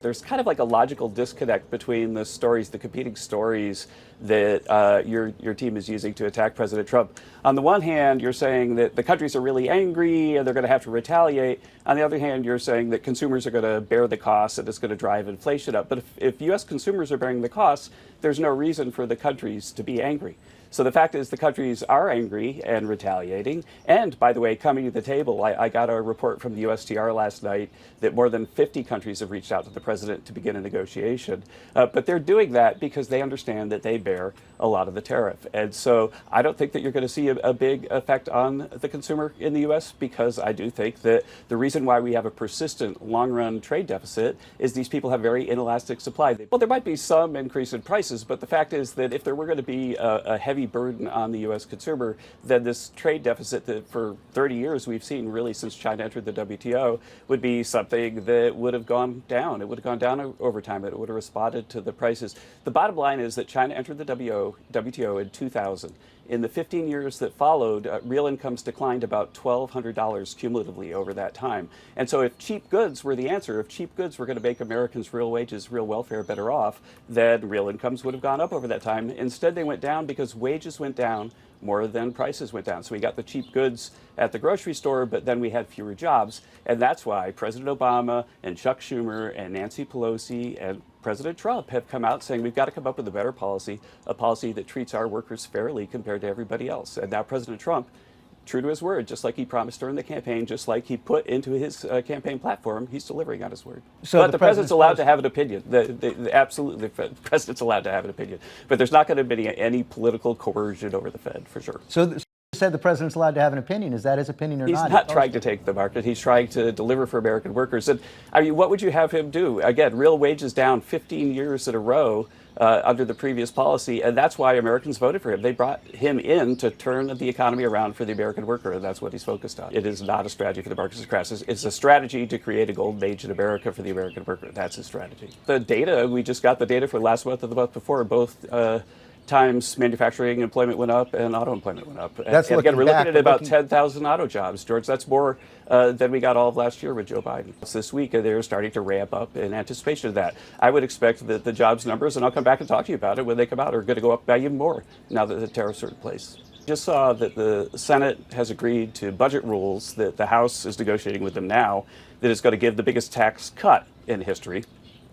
There's kind of like a logical disconnect between the stories, the competing stories that your team is using to attack President Trump. On the one hand, you're saying that the countries are really angry and they're going to have to retaliate. On the other hand, you're saying that consumers are going to bear the costs and it's going to drive inflation up. But if U.S. consumers are bearing the costs, there's no reason for the countries to be angry. So the fact is the countries are angry and retaliating. And by the way, coming to the table, I got a report from the USTR last night that more than 50 countries have reached out to the president to begin a negotiation. But they're doing that because they understand that they bear a lot of the tariff. And so I don't think that you're going to see a big effect on the consumer in the U.S. because I do think that the reason why we have a persistent long-run trade deficit is these people have very inelastic supply. Well, there might be some increase in prices, but the fact is that if there were going to be a heavy burden on the U.S. consumer, then this trade deficit that for 30 years we've seen really since China entered the WTO would be something that would have gone down. It would have gone down over time. It would have responded to the prices. The bottom line is that China entered the WTO in 2000. In the 15 years that followed, real incomes declined about $1,200 cumulatively over that time. And so if cheap goods were the answer, if cheap goods were going to make Americans' real wages, real welfare better off, then real incomes would have gone up over that time. Instead, they went down because wages went down more than prices went down. So we got the cheap goods at the grocery store, but then we had fewer jobs. And that's why President Obama and Chuck Schumer and Nancy Pelosi and President Trump have come out saying we've got to come up with a better policy, a policy that treats our workers fairly compared to everybody else. And now President Trump, true to his word, just like he promised during the campaign, just like he put into his campaign platform, he's delivering on his word. So but the president's allowed to have an opinion. Absolutely, the president's allowed to have an opinion. But there's not going to be any political coercion over the Fed, for sure. So you said the president's allowed to have an opinion. Is that his opinion or not? He's not trying to take the market. He's trying to deliver for American workers. And I mean, what would you have him do? Again, real wages down 15 years in a row under the previous policy, and that's why Americans voted for him. They brought him in to turn the economy around for the American worker, and that's what he's focused on. It is not a strategy for the markets to crash. It's a strategy to create a golden age in America for the American worker. That's his strategy. The data, we just got the data for last month and the month before, both times manufacturing employment went up and auto employment went up. And again, we're looking at about 10,000 auto jobs, George. That's more than we got all of last year with Joe Biden. This week, they're starting to ramp up in anticipation of that. I would expect that the jobs numbers, and I'll come back and talk to you about it when they come out, are going to go up by even more now that the tariffs are in place. Just saw that the Senate has agreed to budget rules that the House is negotiating with them now that is going to give the biggest tax cut in history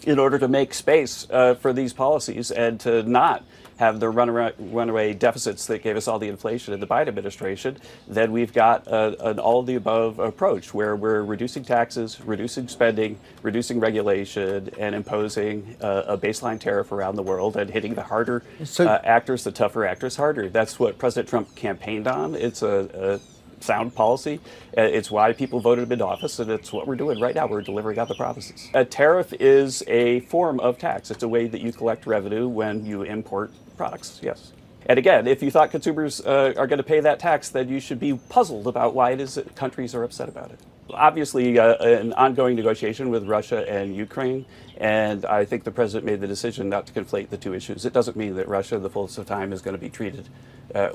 in order to make space for these policies and to not have the runaway deficits that gave us all the inflation in the Biden administration. Then we've got an all-of-the-above approach where we're reducing taxes, reducing spending, reducing regulation, and imposing a baseline tariff around the world and hitting the harder actors, the tougher actors harder. That's what President Trump campaigned on. It's a sound policy. It's why people voted him into office, and it's what we're doing right now. We're delivering out the promises. A tariff is a form of tax. It's a way that you collect revenue when you import products, yes. And again, if you thought consumers are going to pay that tax, then you should be puzzled about why it is that countries are upset about it. Obviously, an ongoing negotiation with Russia and Ukraine, and I think the president made the decision not to conflate the two issues. It doesn't mean that Russia, the fullest of time, is going to be treated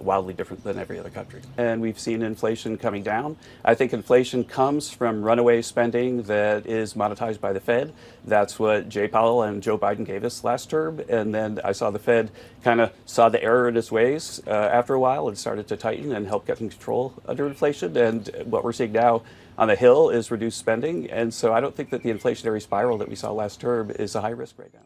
wildly different than every other country. And we've seen inflation coming down. I think inflation comes from runaway spending that is monetized by the Fed. That's what Jay Powell and Joe Biden gave us last term. And then I saw the Fed kind of saw the error in its ways after a while and started to tighten and help get control under inflation. And what we're seeing now on the Hill is reduced spending. And so I don't think that the inflationary spiral that we saw last term is a high risk right now.